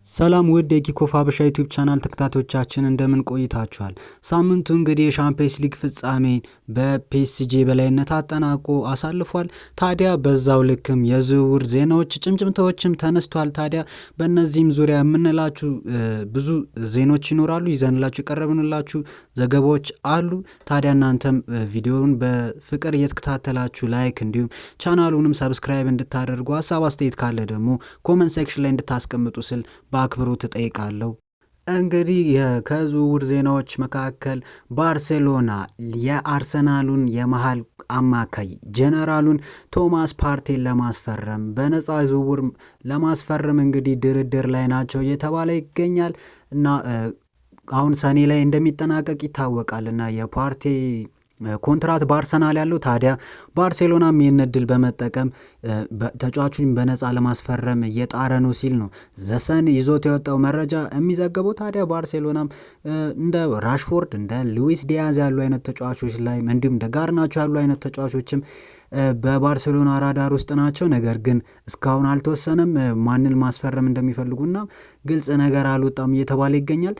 ሰላም ውድ የኪኮፍ ሀበሻ ዩቲዩብ ቻናል ተከታታዮቻችን እንደምን ቆይታችኋል? ሳምንቱ እንግዲህ የሻምፒየንስ ሊግ ፍጻሜን በፒኤስጂ በላይነት አጠናቆ አሳልፏል። ታዲያ በዛው ልክም የዝውውር ዜናዎች ጭምጭምታዎችም ተነስቷል። ታዲያ በእነዚህም ዙሪያ የምንላችሁ ብዙ ዜናዎች ይኖራሉ፣ ይዘንላችሁ የቀረብንላችሁ ዘገባዎች አሉ። ታዲያ እናንተም ቪዲዮውን በፍቅር እየተከታተላችሁ ላይክ እንዲሁም ቻናሉንም ሰብስክራይብ እንድታደርጉ ሀሳብ አስተያየት ካለ ደግሞ ኮመንት ሴክሽን ላይ እንድታስቀምጡ ስል በአክብሮት እጠይቃለሁ። እንግዲህ ከዝውውር ዜናዎች መካከል ባርሴሎና የአርሰናሉን የመሃል አማካይ ጀነራሉን ቶማስ ፓርቴን ለማስፈረም በነፃ ዝውውር ለማስፈረም እንግዲህ ድርድር ላይ ናቸው እየተባለ ይገኛል እና አሁን ሰኔ ላይ እንደሚጠናቀቅ ይታወቃል እና የፓርቴ ኮንትራት በአርሰናል ያለው። ታዲያ ባርሴሎናም ይህን እድል በመጠቀም ተጫዋቹን በነፃ ለማስፈረም እየጣረ ነው ሲል ነው ዘሰን ይዞት የወጣው መረጃ የሚዘገበው። ታዲያ ባርሴሎናም እንደ ራሽፎርድ እንደ ሉዊስ ዲያዝ ያሉ አይነት ተጫዋቾች ላይ እንዲሁም እንደ ጋርናቾ ያሉ አይነት ተጫዋቾችም በባርሴሎና ራዳር ውስጥ ናቸው። ነገር ግን እስካሁን አልተወሰነም ማንን ማስፈረም እንደሚፈልጉና ግልጽ ነገር አልወጣም እየተባለ ይገኛል።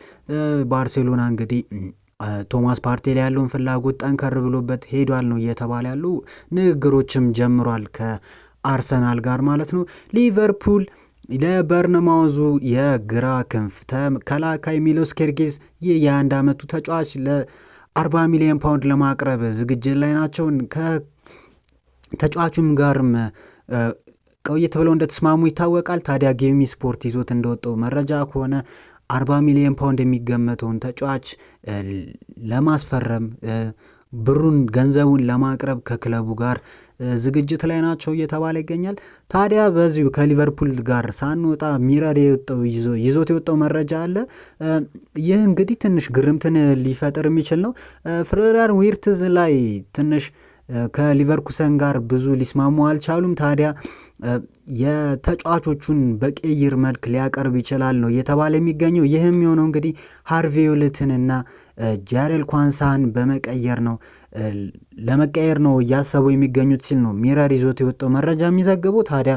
ባርሴሎና እንግዲህ ቶማስ ፓርቴ ላይ ያለውን ፍላጎት ጠንከር ብሎበት ሄዷል ነው እየተባለ ያሉ ንግግሮችም ጀምሯል ከአርሰናል ጋር ማለት ነው። ሊቨርፑል ለበርነማውዙ የግራ ክንፍ ተከላካይ ሚሎስ ኬርኬዝ ይህ የ21 ዓመቱ ተጫዋች ለ40 ሚሊዮን ፓውንድ ለማቅረብ ዝግጅት ላይ ናቸው። ከተጫዋቹም ጋርም ቆየት ብለው እንደተስማሙ ይታወቃል። ታዲያ ጌሚ ስፖርት ይዞት እንደወጣው መረጃ ከሆነ 40 ሚሊዮን ፓውንድ የሚገመተውን ተጫዋች ለማስፈረም ብሩን ገንዘቡን ለማቅረብ ከክለቡ ጋር ዝግጅት ላይ ናቸው እየተባለ ይገኛል። ታዲያ በዚሁ ከሊቨርፑል ጋር ሳንወጣ ሚረር ይዞት የወጣው መረጃ አለ። ይህ እንግዲህ ትንሽ ግርምትን ሊፈጥር የሚችል ነው። ፍሎሪያን ዊርትዝ ላይ ትንሽ ከሊቨርኩሰን ጋር ብዙ ሊስማሙ አልቻሉም። ታዲያ የተጫዋቾቹን በቀይር መልክ ሊያቀርብ ይችላል ነው እየተባለ የሚገኘው። ይህም የሆነው እንግዲህ ሃርቬ ኤሊዮትን እና ጃሬል ኳንሳን በመቀየር ነው ለመቀየር ነው እያሰቡ የሚገኙት ሲል ነው ሚረር ይዞት የወጣው መረጃ የሚዘግበው። ታዲያ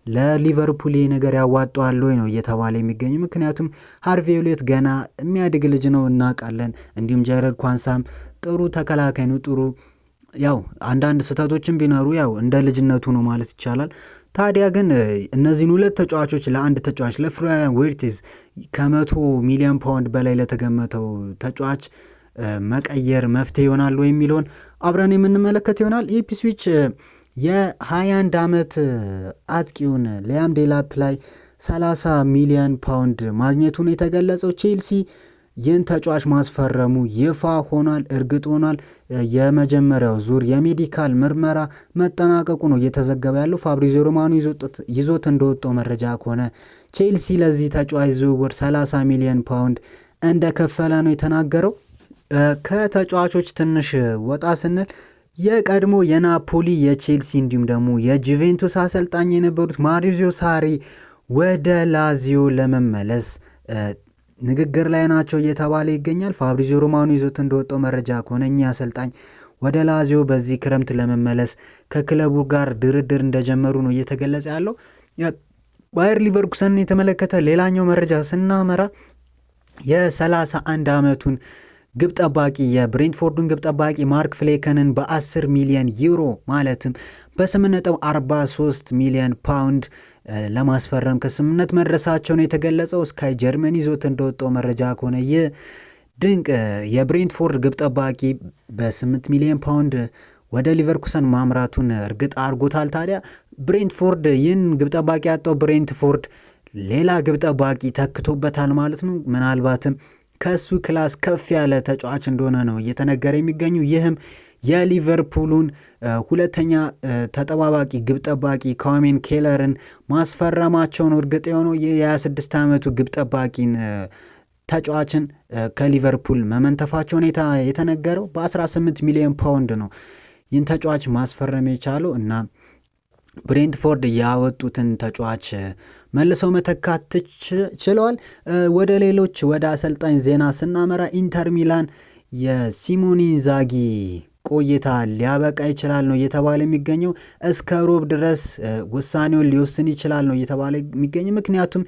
ለሊቨርፑል ነገር ያዋጣዋል ወይ ነው እየተባለ የሚገኙ። ምክንያቱም ሃርቬ ኤሊዮት ገና የሚያድግ ልጅ ነው እናውቃለን። እንዲሁም ጃሬል ኳንሳም ጥሩ ተከላካይ ነው። ጥሩ ያው አንዳንድ ስህተቶችን ቢኖሩ ያው እንደ ልጅነቱ ነው ማለት ይቻላል። ታዲያ ግን እነዚህን ሁለት ተጫዋቾች ለአንድ ተጫዋች ለፍሎሪያን ዊርትዝ ከ100 ሚሊዮን ፓውንድ በላይ ለተገመተው ተጫዋች መቀየር መፍትሄ ይሆናል ወይ የሚለውን አብረን የምንመለከት ይሆናል። ኢፕስዊች የ21 ዓመት አጥቂውን ሊያም ዴላፕ ላይ 30 ሚሊዮን ፓውንድ ማግኘቱን የተገለጸው ቼልሲ ይህን ተጫዋች ማስፈረሙ ይፋ ሆኗል፣ እርግጥ ሆኗል። የመጀመሪያው ዙር የሜዲካል ምርመራ መጠናቀቁ ነው እየተዘገበ ያለው። ፋብሪዚዮ ሮማኖ ይዞት እንደወጣው መረጃ ከሆነ ቼልሲ ለዚህ ተጫዋች ዝውውር 30 ሚሊዮን ፓውንድ እንደከፈለ ነው የተናገረው። ከተጫዋቾች ትንሽ ወጣ ስንል የቀድሞ የናፖሊ የቼልሲ እንዲሁም ደግሞ የጁቬንቱስ አሰልጣኝ የነበሩት ማሪዚዮ ሳሪ ወደ ላዚዮ ለመመለስ ንግግር ላይ ናቸው እየተባለ ይገኛል። ፋብሪዚዮ ሮማኖ ይዞት እንደወጣው መረጃ ከሆነ እኚህ አሰልጣኝ ወደ ላዚዮ በዚህ ክረምት ለመመለስ ከክለቡ ጋር ድርድር እንደጀመሩ ነው እየተገለጸ ያለው። ባየር ሊቨርኩሰንን የተመለከተ ሌላኛው መረጃ ስናመራ የ31 ዓመቱን ግብ ጠባቂ የብሬንትፎርዱን ግብ ጠባቂ ማርክ ፍሌከንን በ10 ሚሊዮን ዩሮ ማለትም በ8.43 ሚሊዮን ፓውንድ ለማስፈረም ከስምምነት መድረሳቸው ነው የተገለጸው። ስካይ ጀርመን ይዞት እንደወጣው መረጃ ከሆነ ይህ ድንቅ የብሬንትፎርድ ግብ ጠባቂ በ8 ሚሊዮን ፓውንድ ወደ ሊቨርኩሰን ማምራቱን እርግጥ አድርጎታል። ታዲያ ብሬንትፎርድ ይህን ግብ ጠባቂ ያጣው ብሬንትፎርድ ሌላ ግብ ጠባቂ ተክቶበታል ማለት ነው። ምናልባትም ከሱ ክላስ ከፍ ያለ ተጫዋች እንደሆነ ነው እየተነገረ የሚገኙ። ይህም የሊቨርፑሉን ሁለተኛ ተጠባባቂ ግብ ጠባቂ ካሜን ኬለርን ማስፈረማቸው ነው እርግጥ የሆነው። የ26 ዓመቱ ግብ ጠባቂን ተጫዋችን ከሊቨርፑል መመንተፋቸውን የተነገረው በ18 ሚሊዮን ፓውንድ ነው ይህን ተጫዋች ማስፈረም የቻለው እና ብሬንትፎርድ ያወጡትን ተጫዋች መልሰው መተካት ችለዋል። ወደ ሌሎች ወደ አሰልጣኝ ዜና ስናመራ ኢንተር ሚላን የሲሞኔ ኢንዛጊ ቆይታ ሊያበቃ ይችላል ነው እየተባለ የሚገኘው። እስከ ሮብ ድረስ ውሳኔውን ሊወስን ይችላል ነው እየተባለ የሚገኘው። ምክንያቱም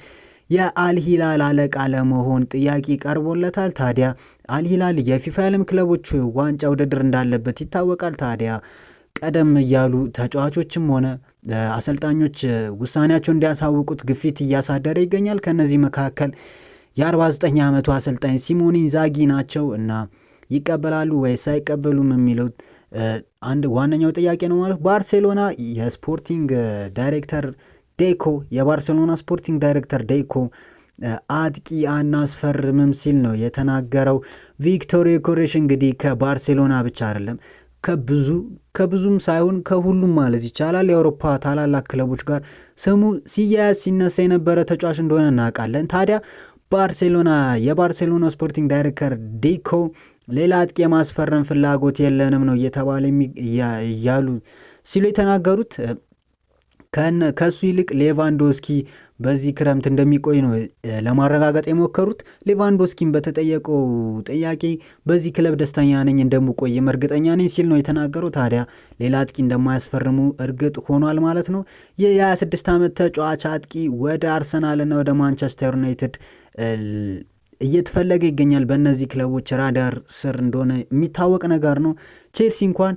የአልሂላል አለቃ ለመሆን ጥያቄ ቀርቦለታል። ታዲያ አልሂላል የፊፋ የዓለም ክለቦች ዋንጫ ውድድር እንዳለበት ይታወቃል። ታዲያ ቀደም እያሉ ተጫዋቾችም ሆነ አሰልጣኞች ውሳኔያቸው እንዲያሳውቁት ግፊት እያሳደረ ይገኛል። ከነዚህ መካከል የ49 ዓመቱ አሰልጣኝ ሲሞኔ ኢንዛጊ ናቸው እና ይቀበላሉ ወይስ አይቀበሉም የሚለው አንድ ዋነኛው ጥያቄ ነው ማለት። ባርሴሎና የስፖርቲንግ ዳይሬክተር ዴኮ የባርሴሎና ስፖርቲንግ ዳይሬክተር ዴኮ አጥቂ አናስፈርምም ሲል ነው የተናገረው። ቪክቶር ዮኬሬሽ እንግዲህ ከባርሴሎና ብቻ አይደለም ከብዙም ሳይሆን ከሁሉም ማለት ይቻላል የአውሮፓ ታላላቅ ክለቦች ጋር ስሙ ሲያያዝ ሲነሳ የነበረ ተጫዋች እንደሆነ እናውቃለን። ታዲያ የባርሴሎና ስፖርቲንግ ዳይሬክተር ዴኮ ሌላ አጥቂ የማስፈረም ፍላጎት የለንም ነው እየተባለ እያሉ ሲሉ የተናገሩት። ከሱ ይልቅ ሌቫንዶስኪ በዚህ ክረምት እንደሚቆይ ነው ለማረጋገጥ የሞከሩት። ሌቫንዶስኪን በተጠየቀው ጥያቄ በዚህ ክለብ ደስተኛ ነኝ እንደምቆይም እርግጠኛ ነኝ ሲል ነው የተናገረው። ታዲያ ሌላ አጥቂ እንደማያስፈርሙ እርግጥ ሆኗል ማለት ነው። ይህ የ26 ዓመት ተጫዋች አጥቂ ወደ አርሰናልና ወደ ማንቸስተር ዩናይትድ እየተፈለገ ይገኛል። በእነዚህ ክለቦች ራዳር ስር እንደሆነ የሚታወቅ ነገር ነው። ቼልሲ እንኳን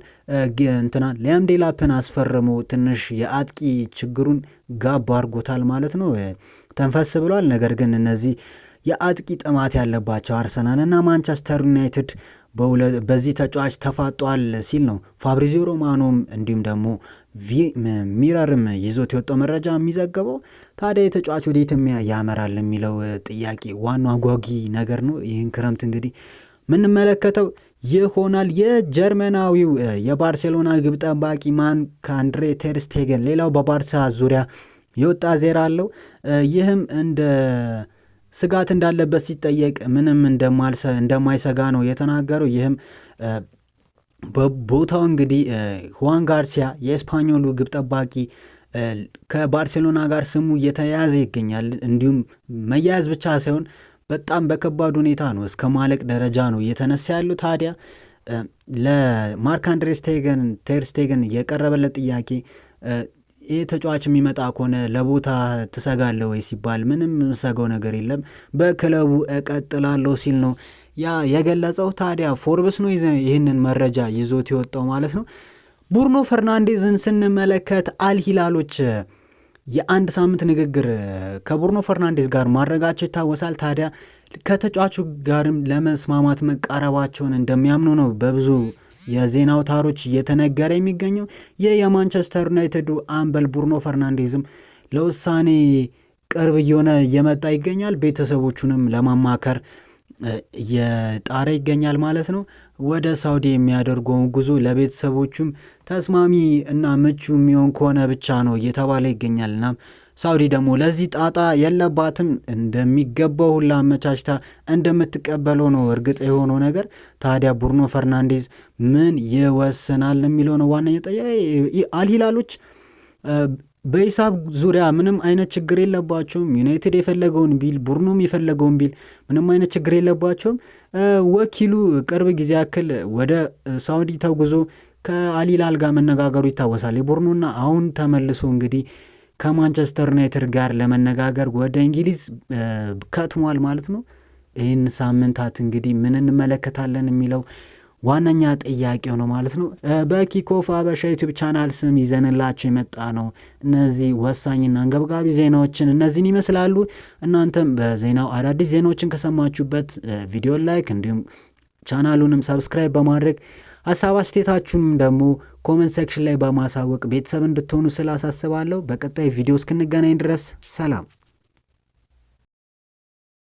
ሊያም ዴላፕን አስፈርሞ ትንሽ የአጥቂ ችግሩን ጋብ አድርጎታል ማለት ነው። ተንፈስ ብሏል። ነገር ግን እነዚህ የአጥቂ ጥማት ያለባቸው አርሰናል እና ማንቸስተር ዩናይትድ በዚህ ተጫዋች ተፋጧል ሲል ነው ፋብሪዚዮ ሮማኖም እንዲሁም ደግሞ ሚረርም ይዞት የወጣው መረጃ የሚዘገበው። ታዲያ የተጫዋች ወዴት ያመራል የሚለው ጥያቄ ዋናው አጓጊ ነገር ነው። ይህን ክረምት እንግዲህ ምንመለከተው ይሆናል። የጀርመናዊው የባርሴሎና ግብ ጠባቂ ማርክ-አንድሬ ተር ስቴገን ሌላው በባርሳ ዙሪያ የወጣ ዜና አለው። ይህም እንደ ስጋት እንዳለበት ሲጠየቅ ምንም እንደማይሰጋ ነው የተናገረው። ይህም በቦታው እንግዲህ ሁዋን ጋርሲያ የኤስፓኞሉ ግብ ጠባቂ ከባርሴሎና ጋር ስሙ እየተያያዘ ይገኛል። እንዲሁም መያያዝ ብቻ ሳይሆን በጣም በከባድ ሁኔታ ነው እስከ ማለቅ ደረጃ ነው እየተነሳ ያሉ። ታዲያ ለማርክ-አንድሬ ተር ስቴገን የቀረበለት ጥያቄ ይህ ተጫዋች የሚመጣ ከሆነ ለቦታ ትሰጋለህ ወይ ሲባል ምንም የምሰገው ነገር የለም በክለቡ እቀጥላለሁ ሲል ነው የገለጸው። ታዲያ ፎርብስ ነው ይህንን መረጃ ይዞት የወጣው ማለት ነው። ብሩኖ ፈርናንዴዝን ስንመለከት አልሂላሎች የአንድ ሳምንት ንግግር ከብሩኖ ፈርናንዴዝ ጋር ማድረጋቸው ይታወሳል። ታዲያ ከተጫዋቹ ጋርም ለመስማማት መቃረባቸውን እንደሚያምኑ ነው በብዙ የዜና አውታሮች እየተነገረ የሚገኘው። ይህ የማንቸስተር ዩናይትዱ አምበል ብሩኖ ፈርናንዴዝም ለውሳኔ ቅርብ እየሆነ እየመጣ ይገኛል። ቤተሰቦቹንም ለማማከር እየጣረ ይገኛል ማለት ነው። ወደ ሳውዲ የሚያደርገውን ጉዞ ለቤተሰቦቹም ተስማሚ እና ምቹ የሚሆን ከሆነ ብቻ ነው እየተባለ ይገኛል። እናም ሳውዲ ደግሞ ለዚህ ጣጣ የለባትም፣ እንደሚገባው ሁላ አመቻችታ እንደምትቀበለው ነው እርግጥ የሆነው ነገር። ታዲያ ብሩኖ ፈርናንዴዝ ምን ይወስናል የሚለው ነው ዋነኛ ጥያቄ። አልሂላሎች በሂሳብ ዙሪያ ምንም አይነት ችግር የለባቸውም። ዩናይትድ የፈለገውን ቢል ብሩኖም የፈለገውን ቢል ምንም አይነት ችግር የለባቸውም። ወኪሉ ቅርብ ጊዜ ያክል ወደ ሳውዲ ተጉዞ ከአልሂላል ጋር መነጋገሩ ይታወሳል የብሩኖና አሁን ተመልሶ እንግዲህ ከማንቸስተር ዩናይትድ ጋር ለመነጋገር ወደ እንግሊዝ ከትሟል ማለት ነው። ይህን ሳምንታት እንግዲህ ምን እንመለከታለን የሚለው ዋነኛ ጥያቄው ነው ማለት ነው። በኪኮፍ አበሻ ዩቲዩብ ቻናል ስም ይዘንላቸው የመጣ ነው እነዚህ ወሳኝና አንገብጋቢ ዜናዎችን እነዚህን ይመስላሉ። እናንተም በዜናው አዳዲስ ዜናዎችን ከሰማችሁበት ቪዲዮ ላይክ እንዲሁም ቻናሉንም ሰብስክራይብ በማድረግ ሀሳብ አስተያየታችሁንም ደግሞ ኮሜንት ሴክሽን ላይ በማሳወቅ ቤተሰብ እንድትሆኑ ስላሳስባለሁ። በቀጣይ ቪዲዮ እስክንገናኝ ድረስ ሰላም።